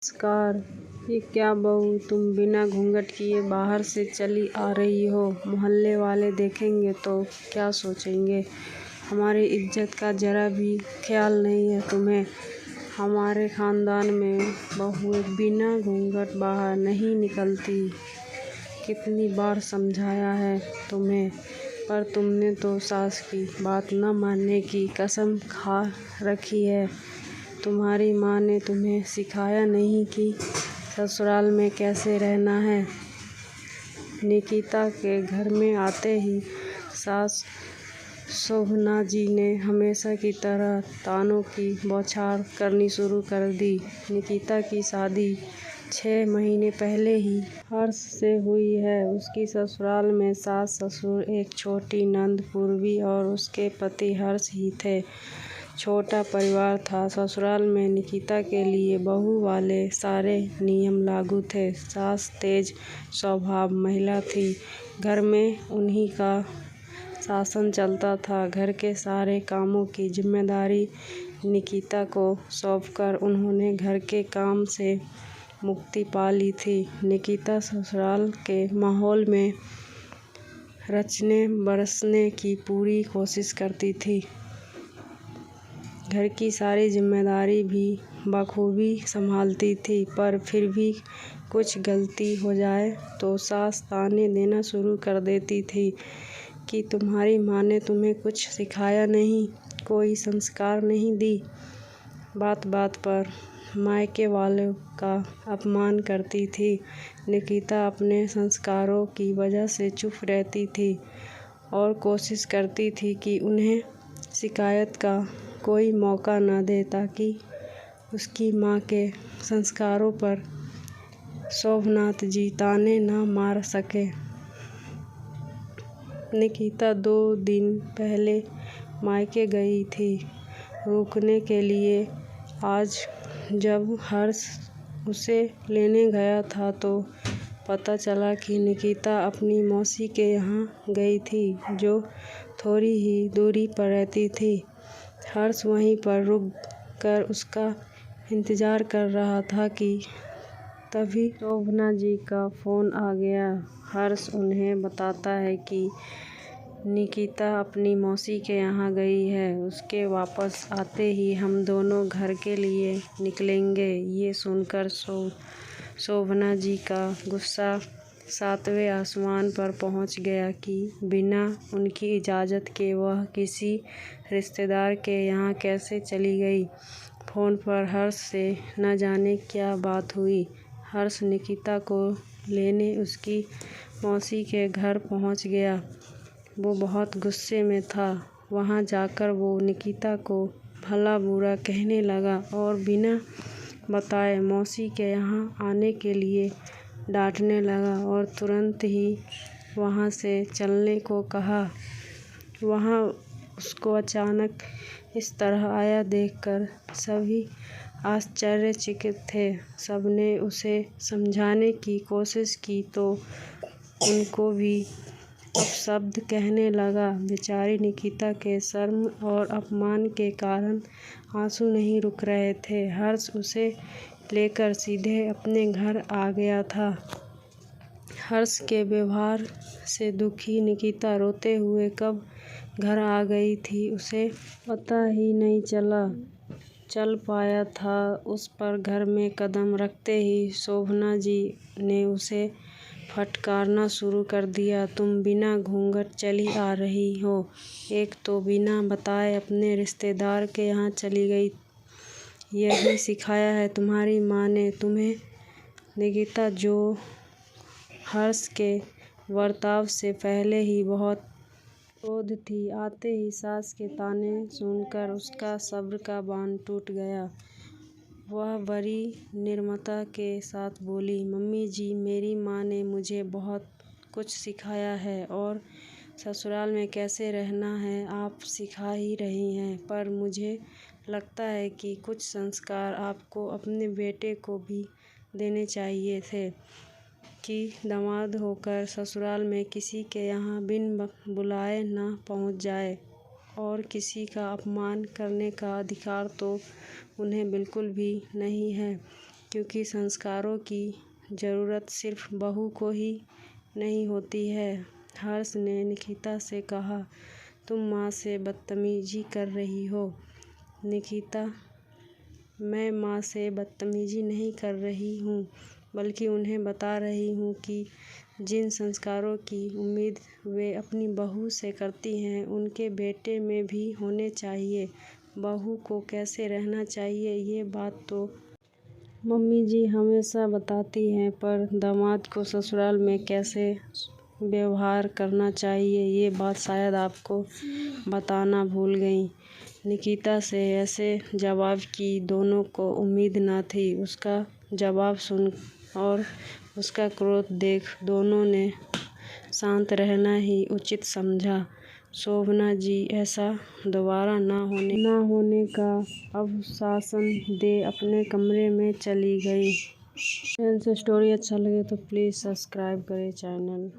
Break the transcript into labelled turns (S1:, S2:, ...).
S1: नमस्कार। ये क्या बहू, तुम बिना घूंघट किए बाहर से चली आ रही हो? मोहल्ले वाले देखेंगे तो क्या सोचेंगे? हमारी इज्जत का जरा भी ख्याल नहीं है तुम्हें। हमारे खानदान में बहुएं बिना घूंघट बाहर नहीं निकलती। कितनी बार समझाया है तुम्हें, पर तुमने तो सास की बात न मानने की कसम खा रखी है। तुम्हारी माँ ने तुम्हें सिखाया नहीं कि ससुराल में कैसे रहना है। निकिता के घर में आते ही सास शोभना जी ने हमेशा की तरह तानों की बौछार करनी शुरू कर दी। निकिता की शादी 6 महीने पहले ही हर्ष से हुई है। उसकी ससुराल में सास ससुर, एक छोटी नंद पूर्वी और उसके पति हर्ष ही थे। छोटा परिवार था। ससुराल में निकिता के लिए बहू वाले सारे नियम लागू थे। सास तेज स्वभाव महिला थी। घर में उन्हीं का शासन चलता था। घर के सारे कामों की जिम्मेदारी निकिता को सौंपकर उन्होंने घर के काम से मुक्ति पा ली थी। निकिता ससुराल के माहौल में रचने बरसने की पूरी कोशिश करती थी। घर की सारी जिम्मेदारी भी बखूबी संभालती थी, पर फिर भी कुछ गलती हो जाए तो सास ताने देना शुरू कर देती थी कि तुम्हारी माँ ने तुम्हें कुछ सिखाया नहीं, कोई संस्कार नहीं दी। बात बात पर मायके वालों का अपमान करती थी। निकिता अपने संस्कारों की वजह से चुप रहती थी और कोशिश करती थी कि उन्हें शिकायत का कोई मौका न दे, ताकि उसकी माँ के संस्कारों पर शोभनाथ जी ताने न मार सके। निकिता 2 दिन पहले मायके गई थी रुकने के लिए। आज जब हर्ष उसे लेने गया था तो पता चला कि निकिता अपनी मौसी के यहाँ गई थी, जो थोड़ी ही दूरी पर रहती थी। हर्ष वहीं पर रुक कर उसका इंतजार कर रहा था कि तभी शोभना जी का फोन आ गया। हर्ष उन्हें बताता है कि निकिता अपनी मौसी के यहाँ गई है। उसके वापस आते ही हम दोनों घर के लिए निकलेंगे। ये सुनकर शोभना जी का गुस्सा 7वें आसमान पर पहुंच गया कि बिना उनकी इजाज़त के वह किसी रिश्तेदार के यहाँ कैसे चली गई। फ़ोन पर हर्ष से न जाने क्या बात हुई। हर्ष निकिता को लेने उसकी मौसी के घर पहुंच गया। वो बहुत गुस्से में था। वहां जाकर वो निकिता को भला बुरा कहने लगा और बिना बताए मौसी के यहाँ आने के लिए डांटने लगा और तुरंत ही वहाँ से चलने को कहा। वहाँ उसको अचानक इस तरह आया देखकर सभी आश्चर्यचकित थे। सबने उसे समझाने की कोशिश की तो उनको भी अपशब्द कहने लगा। बेचारी निकिता के शर्म और अपमान के कारण आंसू नहीं रुक रहे थे। हर्ष उसे लेकर सीधे अपने घर आ गया था। हर्ष के व्यवहार से दुखी निकिता रोते हुए कब घर आ गई थी उसे पता ही नहीं चल पाया था। उस पर घर में कदम रखते ही शोभना जी ने उसे फटकारना शुरू कर दिया। तुम बिना घूंघट चली आ रही हो, एक तो बिना बताए अपने रिश्तेदार के यहाँ चली गई। यही सिखाया है तुम्हारी माँ ने तुम्हें? निकिता, जो हर्ष के बर्ताव से पहले ही बहुत क्रोध थी, आते ही सास के ताने सुनकर उसका सब्र का बांध टूट गया। वह बड़ी निर्ममता के साथ बोली, मम्मी जी, मेरी माँ ने मुझे बहुत कुछ सिखाया है और ससुराल में कैसे रहना है आप सिखा ही रही हैं, पर मुझे लगता है कि कुछ संस्कार आपको अपने बेटे को भी देने चाहिए थे कि दामाद होकर ससुराल में किसी के यहाँ बिन बुलाए न पहुँच जाए और किसी का अपमान करने का अधिकार तो उन्हें बिल्कुल भी नहीं है। क्योंकि संस्कारों की ज़रूरत सिर्फ बहू को ही नहीं होती है। हर्ष ने निकिता से कहा, तुम माँ से बदतमीजी कर रही हो। निकिता, मैं माँ से बदतमीजी नहीं कर रही हूँ, बल्कि उन्हें बता रही हूँ कि जिन संस्कारों की उम्मीद वे अपनी बहू से करती हैं, उनके बेटे में भी होने चाहिए। बहू को कैसे रहना चाहिए ये बात तो मम्मी जी हमेशा बताती हैं, पर दामाद को ससुराल में कैसे व्यवहार करना चाहिए ये बात शायद आपको बताना भूल गईं। निकिता से ऐसे जवाब की दोनों को उम्मीद न थी। उसका जवाब सुन और उसका क्रोध देख दोनों ने शांत रहना ही उचित समझा। शोभना जी ऐसा दोबारा न होने का आश्वासन दे अपने कमरे में चली गई। फ्रेंड्स, स्टोरी अच्छा लगे तो प्लीज़ सब्सक्राइब करें चैनल।